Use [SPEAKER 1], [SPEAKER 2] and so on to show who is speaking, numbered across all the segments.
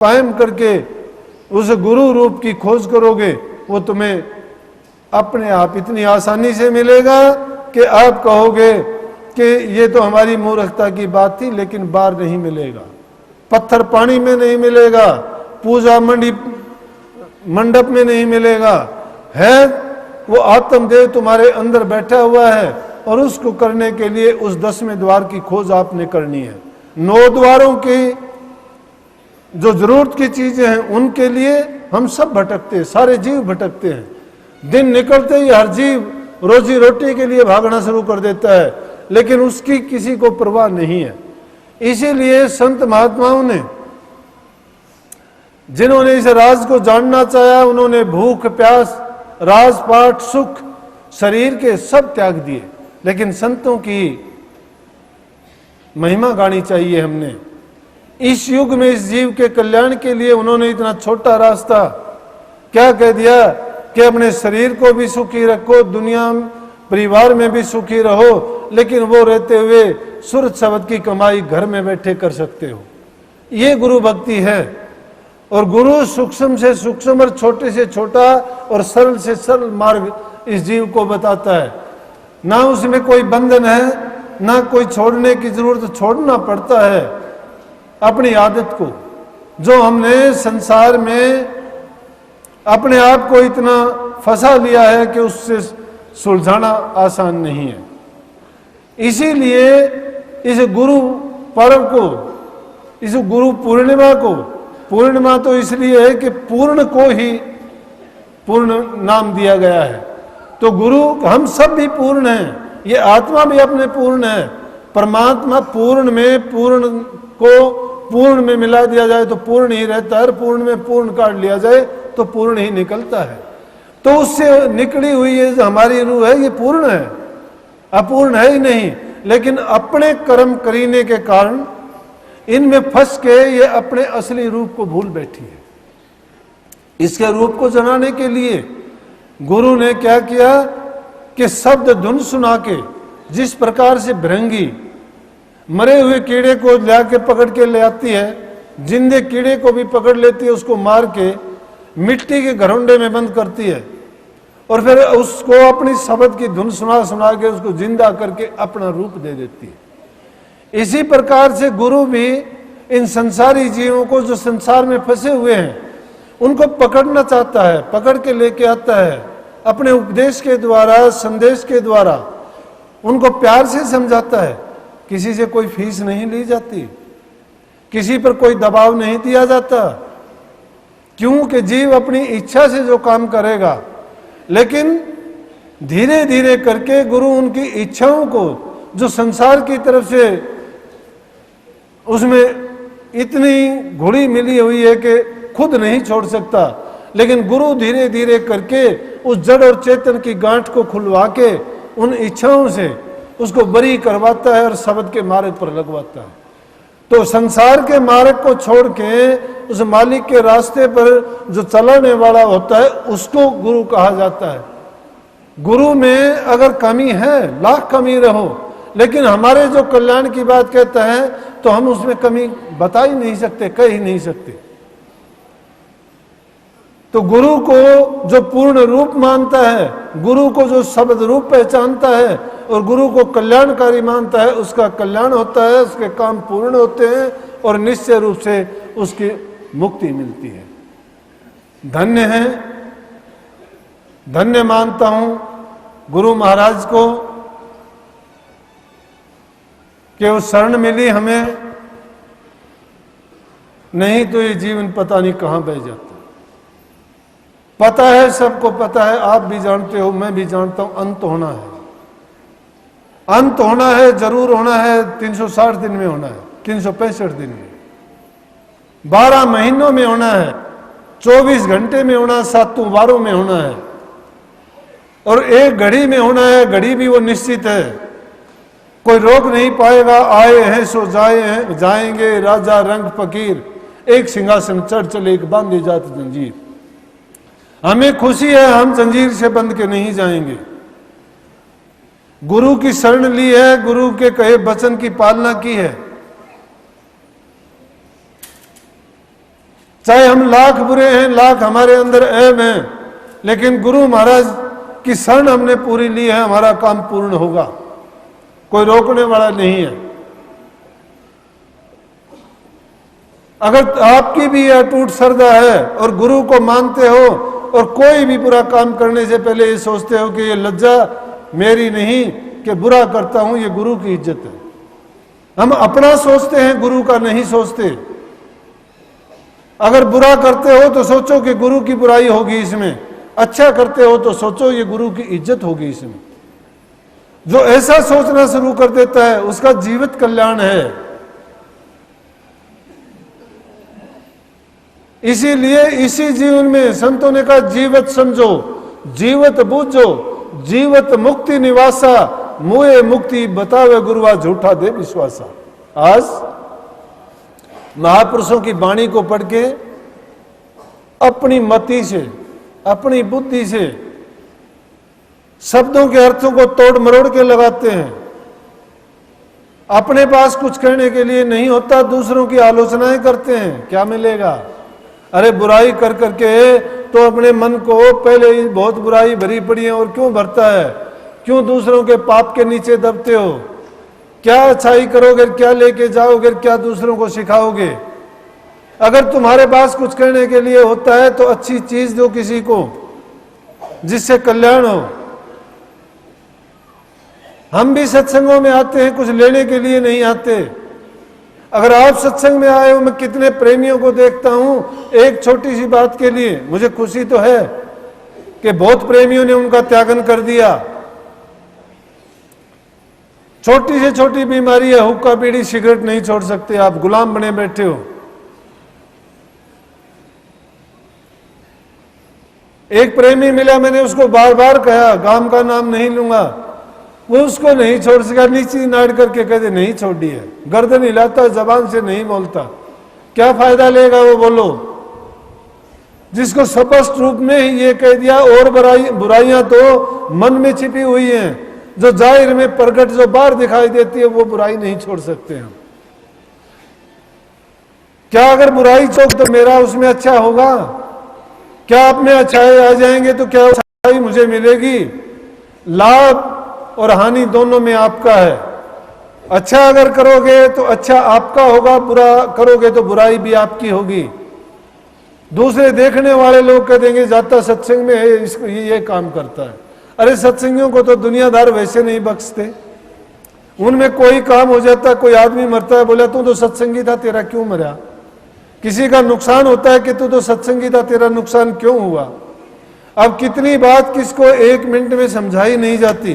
[SPEAKER 1] कायम करके उस गुरु रूप की खोज करोगे, वो तुम्हें अपने आप इतनी आसानी से मिलेगा कि आप कहोगे कि ये तो हमारी मूर्खता की बात थी, लेकिन बाहर नहीं मिलेगा, पत्थर पानी में नहीं मिलेगा, पूजा मंडप में नहीं मिलेगा। है वो आत्मदेव तुम्हारे अंदर बैठा हुआ है, और उसको करने के लिए उस 10वें द्वार की खोज आपने करनी है। 9 द्वारों की जो जरूरत की चीजें हैं उनके लिए हम सब भटकते हैं, सारे जीव भटकते हैं। दिन निकलते ही हर जीव रोजी रोटी के लिए भागना शुरू कर देता है, लेकिन उसकी किसी को परवाह नहीं है। इसीलिए संत महात्माओं ने, जिन्होंने इस राज को जानना चाहा, उन्होंने भूख प्यास राजपाट सुख शरीर के सब त्याग दिए। लेकिन संतों की महिमा गानी चाहिए हमने। इस युग में इस जीव के कल्याण के लिए उन्होंने इतना छोटा रास्ता क्या कह दिया कि अपने शरीर को भी सुखी रखो, दुनिया परिवार में भी सुखी रहो, लेकिन वो रहते हुए सूरज शब्द की कमाई घर में बैठे कर सकते हो। ये गुरु भक्ति है। और गुरु सूक्ष्म से सूक्ष्म और छोटे से छोटा और सरल से सरल मार्ग इस जीव को बताता है। ना उसमें कोई बंधन है, ना कोई छोड़ने की जरूरत, छोड़ना पड़ता है अपनी आदत को, जो हमने संसार में अपने आप को इतना फंसा लिया है कि उससे सुलझाना आसान नहीं है। इसीलिए इस गुरु पर्व को, इस गुरु पूर्णिमा को, पूर्णिमा तो इसलिए है कि पूर्ण को ही पूर्ण नाम दिया गया है। तो गुरु, हम सब भी पूर्ण हैं, ये आत्मा भी अपने पूर्ण है। परमात्मा पूर्ण में पूर्ण को पूर्ण में मिला दिया जाए तो पूर्ण ही रहता है, पूर्ण में पूर्ण काट लिया जाए तो पूर्ण ही निकलता है। तो उससे निकली हुई ये जो हमारी रूह है, ये पूर्ण है, अपूर्ण है ही नहीं। लेकिन अपने कर्म करीने के कारण इनमें फंस के ये अपने असली रूप को भूल बैठी है। इसके रूप को जनाने के लिए गुरु ने क्या किया कि शब्द धुन सुना के, जिस प्रकार से भृंगी मरे हुए कीड़े को ला के पकड़ के ले आती है, जिंदे कीड़े को भी पकड़ लेती है, उसको मार के मिट्टी के घरोंडे में बंद करती है, और फिर उसको अपनी शब्द की धुन सुना सुना के उसको जिंदा करके अपना रूप दे देती है। इसी प्रकार से गुरु भी इन संसारी जीवों को, जो संसार में फंसे हुए हैं, उनको पकड़ना चाहता है, पकड़ के लेके आता है अपने उपदेश के द्वारा, संदेश के द्वारा उनको प्यार से समझाता है। किसी से कोई फीस नहीं ली जाती, किसी पर कोई दबाव नहीं दिया जाता, क्योंकि जीव अपनी इच्छा से जो काम करेगा। लेकिन धीरे धीरे करके गुरु उनकी इच्छाओं को, जो संसार की तरफ से उसमें इतनी घुड़ी मिली हुई है कि खुद नहीं छोड़ सकता, लेकिन गुरु धीरे धीरे करके उस जड़ और चेतन की गांठ को खुलवा के उन इच्छाओं से उसको बरी करवाता है और शब्द के मार्ग पर लगवाता है। तो संसार के मार्ग को छोड़ के उस मालिक के रास्ते पर जो चलाने वाला होता है, उसको गुरु कहा जाता है। गुरु में अगर कमी है, लाख कमी रहो, लेकिन हमारे जो कल्याण की बात कहता है तो हम उसमें कमी बता ही नहीं सकते, कह ही नहीं सकते। तो गुरु को जो पूर्ण रूप मानता है, गुरु को जो शब्द रूप पहचानता है और गुरु को कल्याणकारी मानता है, उसका कल्याण होता है, उसके काम पूर्ण होते हैं और निश्चय रूप से उसकी मुक्ति मिलती है। धन्य है, धन्य मानता हूं गुरु महाराज को कि वो शरण मिली हमें, नहीं तो ये जीवन पता नहीं कहां बह जाता। पता है, सबको पता है, आप भी जानते हो, मैं भी जानता हूं, अंत होना है, अंत होना है, जरूर होना है। 360 दिन में होना है, 365 दिन में, 12 महीनों में होना है, 24 घंटे में होना है, 7 वारों में होना है, और एक घड़ी में होना है। घड़ी भी वो निश्चित है, कोई रोक नहीं पाएगा। आए हैं सो जाए हैं, जाएंगे, राजा रंग फकीर, एक सिंहासन चढ़ चले, एक बांधे जात जंजीर। हमें खुशी है, हम जंजीर से बंध के नहीं जाएंगे। गुरु की शरण ली है, गुरु के कहे वचन की पालना की है। चाहे हम लाख बुरे हैं, लाख हमारे अंदर ऐब हैं, लेकिन गुरु महाराज की शरण हमने पूरी ली है, हमारा काम पूर्ण होगा, कोई रोकने वाला नहीं है। अगर आपकी भी अटूट श्रद्धा है और गुरु को मानते हो और कोई भी बुरा काम करने से पहले ये सोचते हो कि ये लज्जा मेरी नहीं कि बुरा करता हूं, ये गुरु की इज्जत है। हम अपना सोचते हैं, गुरु का नहीं सोचते। अगर बुरा करते हो तो सोचो कि गुरु की बुराई होगी इसमें, अच्छा करते हो तो सोचो ये गुरु की इज्जत होगी इसमें। जो ऐसा सोचना शुरू कर देता है उसका जीवित कल्याण है। इसीलिए इसी जीवन में संतों ने कहा जीवत समझो, जीवत बूझो, जीवत मुक्ति निवासा, मुए मुक्ति बतावे गुरुआ झूठा दे विश्वासा। आज महापुरुषों की वाणी को पढ़ के अपनी मति से, अपनी बुद्धि से शब्दों के अर्थों को तोड़ मरोड़ के लगाते हैं। अपने पास कुछ कहने के लिए नहीं होता, दूसरों की आलोचनाएं करते हैं, क्या मिलेगा? अरे बुराई कर करके तो अपने मन को पहले ही बहुत बुराई भरी पड़ी है और क्यों भरता है? क्यों दूसरों के पाप के नीचे दबते हो? क्या अच्छाई करोगे, क्या लेके जाओगे, क्या दूसरों को सिखाओगे? अगर तुम्हारे पास कुछ करने के लिए होता है तो अच्छी चीज दो किसी को, जिससे कल्याण हो। हम भी सत्संगों में आते हैं, कुछ लेने के लिए नहीं आते। अगर आप सत्संग में आए हो, मैं कितने प्रेमियों को देखता हूं एक छोटी सी बात के लिए। मुझे खुशी तो है कि बहुत प्रेमियों ने उनका त्यागन कर दिया। छोटी से छोटी बीमारी है, हुक्का बीड़ी सिगरेट नहीं छोड़ सकते, आप गुलाम बने बैठे हो। एक प्रेमी मिला, मैंने उसको बार बार कहा, गांव का नाम नहीं लूंगा, वो उसको नहीं छोड़ सका। नीचे नाड़ करके कहते नहीं छोड़ी है, गर्दन हिलाता, जबान से नहीं बोलता। क्या फायदा लेगा वो? बोलो। जिसको स्पष्ट रूप में ये कह दिया, और बुराइयां तो मन में छिपी हुई हैं, जो जाहिर में प्रकट, जो बाहर दिखाई देती है, वो बुराई नहीं छोड़ सकते हम। क्या अगर बुराई चौक तो मेरा उसमें अच्छा होगा? क्या आप में अच्छाई आ जाएंगे तो क्या अच्छाई मुझे मिलेगी? लाभ और हानि दोनों में आपका है। अच्छा अगर करोगे तो अच्छा आपका होगा, बुरा करोगे तो बुराई भी आपकी होगी। दूसरे देखने वाले लोग कह देंगे जाता सत्संग में है, इसको ये काम करता है। अरे सत्संगियों को तो दुनियादार वैसे नहीं बख्शते। उनमें कोई काम हो जाता, कोई आदमी मरता है, बोला तू तो सत्संगी था, तेरा क्यों मरा? किसी का नुकसान होता है कि तू तो सत्संगी था, तेरा नुकसान क्यों हुआ? अब कितनी बात किसको एक मिनट में समझाई नहीं जाती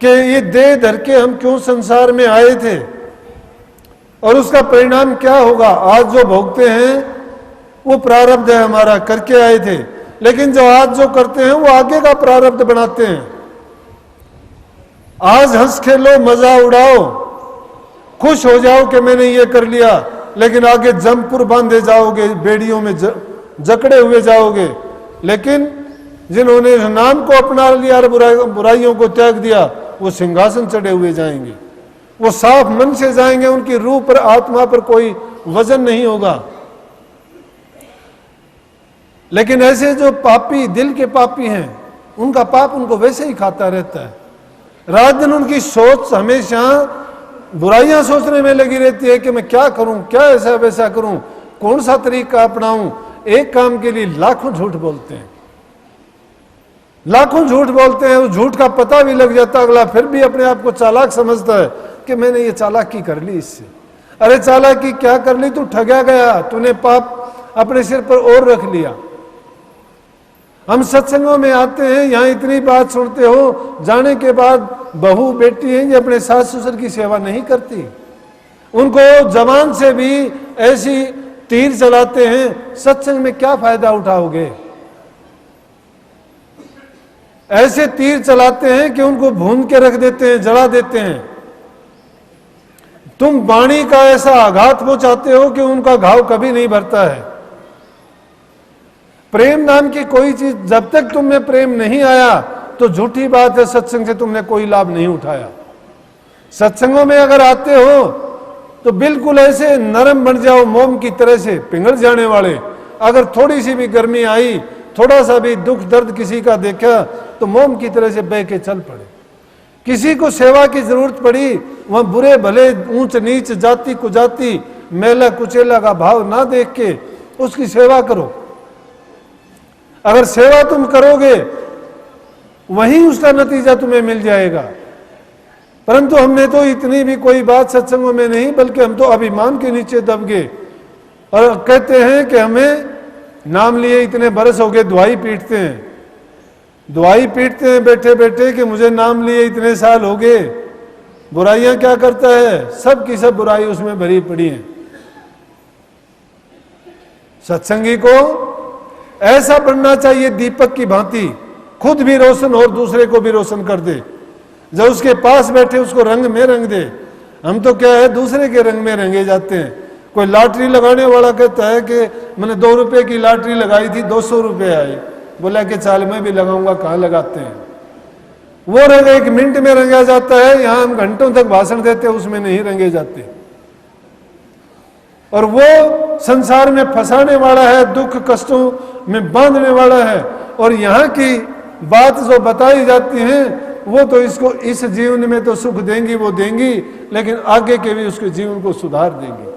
[SPEAKER 1] कि ये देह धर के हम क्यों संसार में आए थे और उसका परिणाम क्या होगा। आज जो भोगते हैं वो प्रारब्ध है हमारा, करके आए थे, लेकिन जो आज जो करते हैं वो आगे का प्रारब्ध बनाते हैं। आज हंस खेलो, मजा उड़ाओ, खुश हो जाओ कि मैंने ये कर लिया, लेकिन आगे जमपुर बांधे जाओगे, बेड़ियों में जकड़े हुए जाओगे। लेकिन जिन्होंने नाम को अपना लिया और बुराइयों को त्याग दिया, वो सिंहासन चढ़े हुए जाएंगे, वो साफ मन से जाएंगे, उनकी रूह पर, आत्मा पर कोई वजन नहीं होगा। लेकिन ऐसे जो पापी, दिल के पापी हैं, उनका पाप उनको वैसे ही खाता रहता है। रात दिन उनकी सोच हमेशा बुराइयां सोचने में लगी रहती है कि मैं क्या करूं, क्या ऐसा वैसा करूं, कौन सा तरीका अपनाऊं। एक काम के लिए लाखों झूठ बोलते हैं, लाखों झूठ बोलते हैं। उस झूठ का पता भी लग जाता, अगला फिर भी अपने आप को चालाक समझता है कि मैंने ये चालाकी कर ली इससे। अरे चालाकी क्या कर ली? तू ठगा गया, तूने पाप अपने सिर पर और रख लिया। हम सत्संगों में आते हैं, यहाँ इतनी बात सुनते हो, जाने के बाद बहू बेटी है ये अपने सास ससुर की सेवा नहीं करती, उनको जबान से भी ऐसी तीर चलाते हैं। सत्संग में क्या फायदा उठाओगे? ऐसे तीर चलाते हैं कि उनको भून के रख देते हैं, जला देते हैं। तुम वाणी का ऐसा आघात पहुंचाते हो कि उनका घाव कभी नहीं भरता है। प्रेम नाम की कोई चीज, जब तक तुम में प्रेम नहीं आया तो झूठी बात है, सत्संग से तुमने कोई लाभ नहीं उठाया। सत्संगों में अगर आते हो तो बिल्कुल ऐसे नरम बन जाओ, मोम की तरह से पिघल जाने वाले। अगर थोड़ी सी भी गर्मी आई, थोड़ा सा भी दुख दर्द किसी का देखा, तो मोम की तरह से बह के चल पड़े। किसी को सेवा की जरूरत पड़ी, वह बुरे भले, ऊंच नीच, जाति कुजाति, मेला कुचेला का भाव ना देख के उसकी सेवा करो। अगर सेवा तुम करोगे, वही उसका नतीजा तुम्हें मिल जाएगा। परंतु हमने तो इतनी भी कोई बात सत्संगों में नहीं, बल्कि हम तो अभिमान के नीचे दब गए और कहते हैं कि हमें नाम लिए इतने बरस हो गए, दुआई पीटते हैं, दुआई पीटते हैं बैठे बैठे कि मुझे नाम लिए इतने साल हो गए। बुराइयां क्या करता है? सब की सब बुराई उसमें भरी पड़ी है। सत्संगी को ऐसा बनना चाहिए दीपक की भांति, खुद भी रोशन और दूसरे को भी रोशन कर दे। जब उसके पास बैठे उसको रंग में रंग दे। हम तो क्या है, दूसरे के रंग में रंगे जाते हैं। कोई लॉटरी लगाने वाला कहता है कि मैंने 2 रुपए की लॉटरी लगाई थी, 200 रुपए आए। बोला कि चाल में भी लगाऊंगा, कहाँ लगाते हैं। वो रंग 1 मिनट में रंगा जाता है, यहां हम घंटों तक भाषण देते हैं, उसमें नहीं रंगे जाते। और वो संसार में फंसाने वाला है, दुख कष्टों में बांधने वाला है। और यहाँ की बात जो बताई जाती है, वो तो इसको इस जीवन में तो सुख देंगी, वो देंगी, लेकिन आगे के भी उसके जीवन को सुधार देंगी।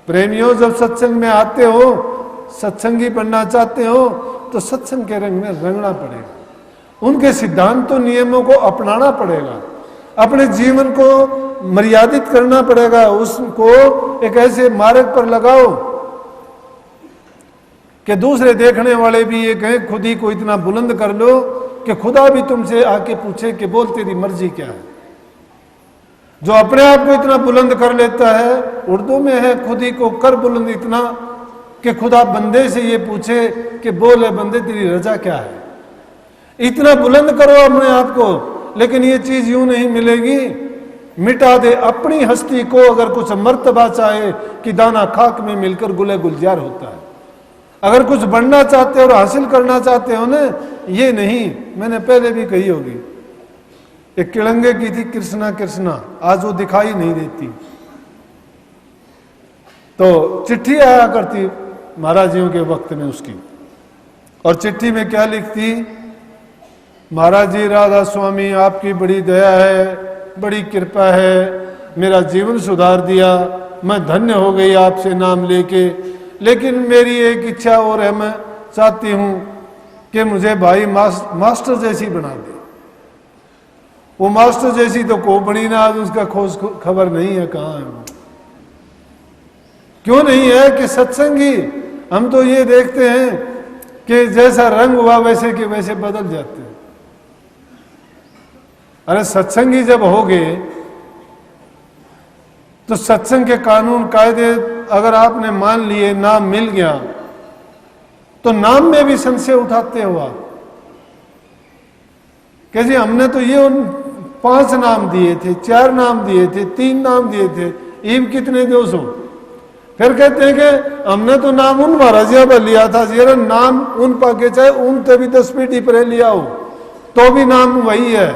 [SPEAKER 1] प्रेमियों, जब सत्संग में आते हो, सत्संगी बनना चाहते हो, तो सत्संग के रंग में रंगना पड़ेगा। उनके सिद्धांतों नियमों को अपनाना पड़ेगा, अपने जीवन को मर्यादित करना पड़ेगा, उसको एक ऐसे मार्ग पर लगाओ कि दूसरे देखने वाले भी ये कहें, खुद ही को इतना बुलंद कर लो कि खुदा भी तुमसे आके पूछे कि बोल तेरी मर्जी क्या है। जो अपने आप को इतना बुलंद कर लेता है, उर्दू में है, खुद ही को कर बुलंद इतना कि खुदा बंदे से ये पूछे कि बोल है बंदे तेरी रजा क्या है। इतना बुलंद करो अपने आप को, लेकिन ये चीज यूं नहीं मिलेगी। मिटा दे अपनी हस्ती को, अगर कुछ मर्तबा चाहे कि दाना खाक में मिलकर गुले गुलजार होता है। अगर कुछ बनना चाहते हो और हासिल करना चाहते हो ना, ये नहीं, मैंने पहले भी कही होगी, एक किड़ंगे की थी कृष्णा कृष्णा, आज वो दिखाई नहीं देती। तो चिट्ठी आया करती महाराज जियों के वक्त में उसकी, और चिट्ठी में क्या लिखती, महाराज जी राधा स्वामी आपकी बड़ी दया है, बड़ी कृपा है, मेरा जीवन सुधार दिया, मैं धन्य हो गई आपसे नाम लेके, लेकिन मेरी एक इच्छा और है, मैं चाहती हूं कि मुझे भाई मास्टर जैसी बना दे। वो मास्टर जैसी तो को बनी ना, आज उसका खोज खबर नहीं है, कहाँ है वो। क्यों नहीं है कि सत्संगी, हम तो ये देखते हैं कि जैसा रंग हुआ वैसे के वैसे बदल जाते हैं। अरे सत्संगी जब हो गए तो सत्संग के कानून कायदे अगर आपने मान लिए, नाम मिल गया, तो नाम में भी संशय उठाते हो आप कि जी हमने तो ये 5 नाम दिए थे, 4 नाम दिए थे, 3 नाम दिए थे, ईम कितने 200। फिर कहते हैं कि हमने तो नाम उन महाराजिया पर लिया था, जरा नाम उन पाके चाहे उन तभी 10 पीढ़ी पर लिया हो, तो भी नाम वही है।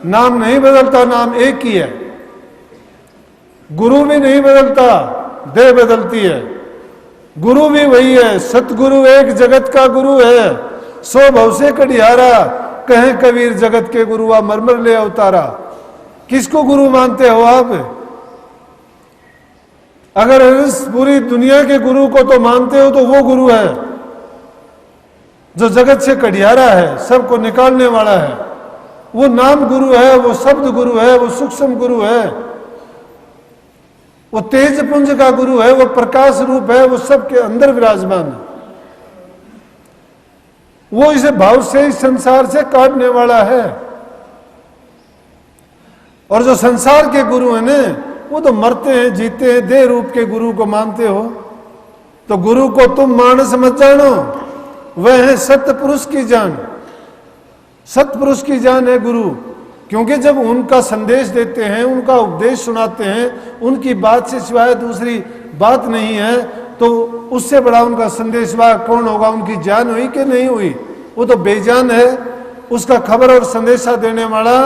[SPEAKER 1] नाम नहीं बदलता, नाम एक ही है। गुरु भी नहीं बदलता, देह बदलती है। गुरु भी वही है, सतगुरु एक जगत का गुरु है, 100 भव से कड़ियारा, कहें कबीर जगत के गुरु आ मरमर ले अवतारा। किसको गुरु मानते हो आप? अगर इस पूरी दुनिया के गुरु को तो मानते हो, तो वो गुरु है जो जगत से कड़ियारा है, सबको निकालने वाला है। वो नाम गुरु है, वो शब्द गुरु है, वो सूक्ष्म गुरु है, वो तेज पुंज का गुरु है, वो प्रकाश रूप है, वो सबके अंदर विराजमान है। वो इसे भाव से इस संसार से काटने वाला है। और जो संसार के गुरु हैं ना, वो तो मरते हैं जीते हैं, देह रूप के गुरु को मानते हो। तो गुरु को तुम मानस मत जानो, वह है सत्य पुरुष की जान। सत्पुरुष की जान है गुरु, क्योंकि जब उनका संदेश देते हैं, उनका उपदेश सुनाते हैं, उनकी बात से सिवाय दूसरी बात नहीं है, तो उससे बड़ा उनका संदेशवाह कौन होगा? उनकी जान हुई कि नहीं हुई? वो तो बेजान है। उसका खबर और संदेशा देने वाला,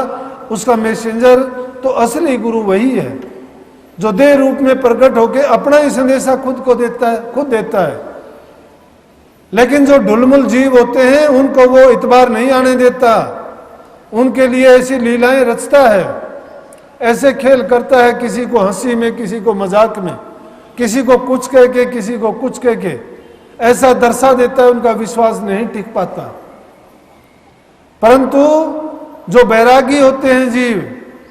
[SPEAKER 1] उसका मैसेंजर तो असली गुरु वही है। जो देह रूप में प्रकट होकर अपना ही संदेशा खुद देता है। लेकिन जो ढुलमुल जीव होते हैं उनको वो इतबार नहीं आने देता, उनके लिए ऐसी लीलाएं रचता है, ऐसे खेल करता है, किसी को हंसी में, किसी को मजाक में, किसी को कुछ कह के, किसी को कुछ कह के ऐसा दर्शा देता है, उनका विश्वास नहीं टिक पाता। परंतु जो बैरागी होते हैं जीव,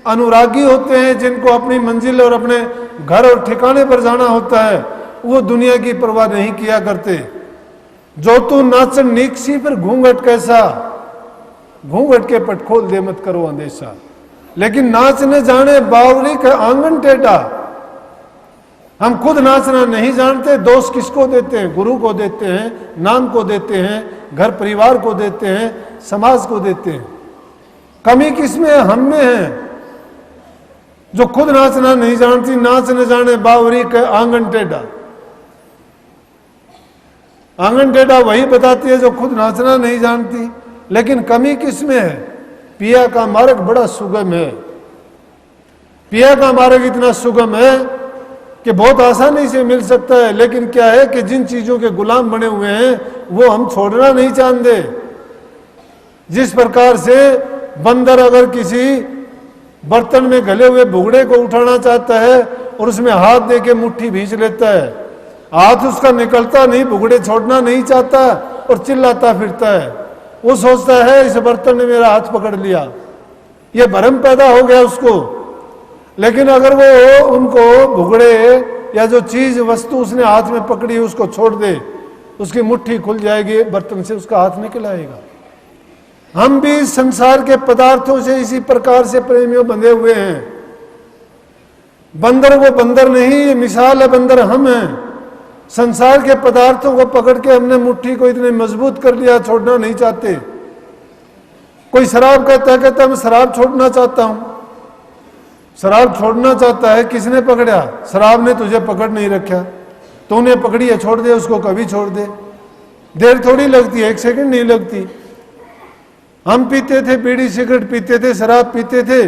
[SPEAKER 1] अनुरागी होते हैं, जिनको अपनी मंजिल और अपने घर और ठिकाने पर जाना होता है, वो दुनिया की परवाह नहीं किया करते। जो तू नाचन नीकसी फिर घूंघट कैसा, घूंघट के पट खोल दे मत करो अंदेशा। लेकिन नाचने जाने बावरी का आंगन टेढ़ा, हम खुद नाचना नहीं जानते, दोष किसको देते हैं? गुरु को देते हैं, नाम को देते हैं, घर परिवार को देते हैं, समाज को देते हैं। कमी किसमें है? हम में है। जो खुद नाचना नहीं जानती, नाच न जाने बावरी का आंगन टेढ़ा। आंगन टेढ़ा वही बताती है जो खुद नाचना नहीं जानती। लेकिन कमी किसमें है? पिया का मार्ग बड़ा सुगम है। पिया का मार्ग इतना सुगम है कि बहुत आसानी से मिल सकता है, लेकिन क्या है कि जिन चीजों के गुलाम बने हुए हैं वो हम छोड़ना नहीं चाहते। जिस प्रकार से बंदर अगर किसी बर्तन में गले हुए भुगड़े को उठाना चाहता है और उसमें हाथ दे के मुट्ठी भींच लेता है, हाथ उसका निकलता नहीं, भुगड़े छोड़ना नहीं चाहता और चिल्लाता फिरता है। वो सोचता है इस बर्तन ने मेरा हाथ पकड़ लिया, ये भ्रम पैदा हो गया उसको। लेकिन अगर वो उनको भुगड़े या जो चीज वस्तु उसने हाथ में पकड़ी उसको छोड़ दे, उसकी मुट्ठी खुल जाएगी, बर्तन से उसका हाथ निकल आएगा। हम भी संसार के पदार्थों से इसी प्रकार से प्रेमियों बंधे हुए हैं। बंदर वो बंदर नहीं, ये मिसाल है, बंदर हम हैं। संसार के पदार्थों को पकड़ के हमने मुट्ठी को इतने मजबूत कर लिया, छोड़ना नहीं चाहते। कोई शराब कहता मैं शराब छोड़ना चाहता हूं। शराब छोड़ना चाहता है, किसने पकड़ा? शराब ने तुझे पकड़ नहीं रखा, तूने पकड़ी है, छोड़ दे उसको, कभी छोड़ दे। देर थोड़ी लगती है, 1 सेकंड नहीं लगती। हम पीते थे, बीड़ी सिगरेट पीते थे, शराब पीते थे,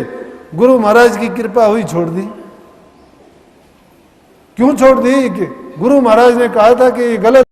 [SPEAKER 1] गुरु महाराज की कृपा हुई, छोड़ दी। क्यों छोड़ दी? कि गुरु महाराज ने कहा था कि ये गलत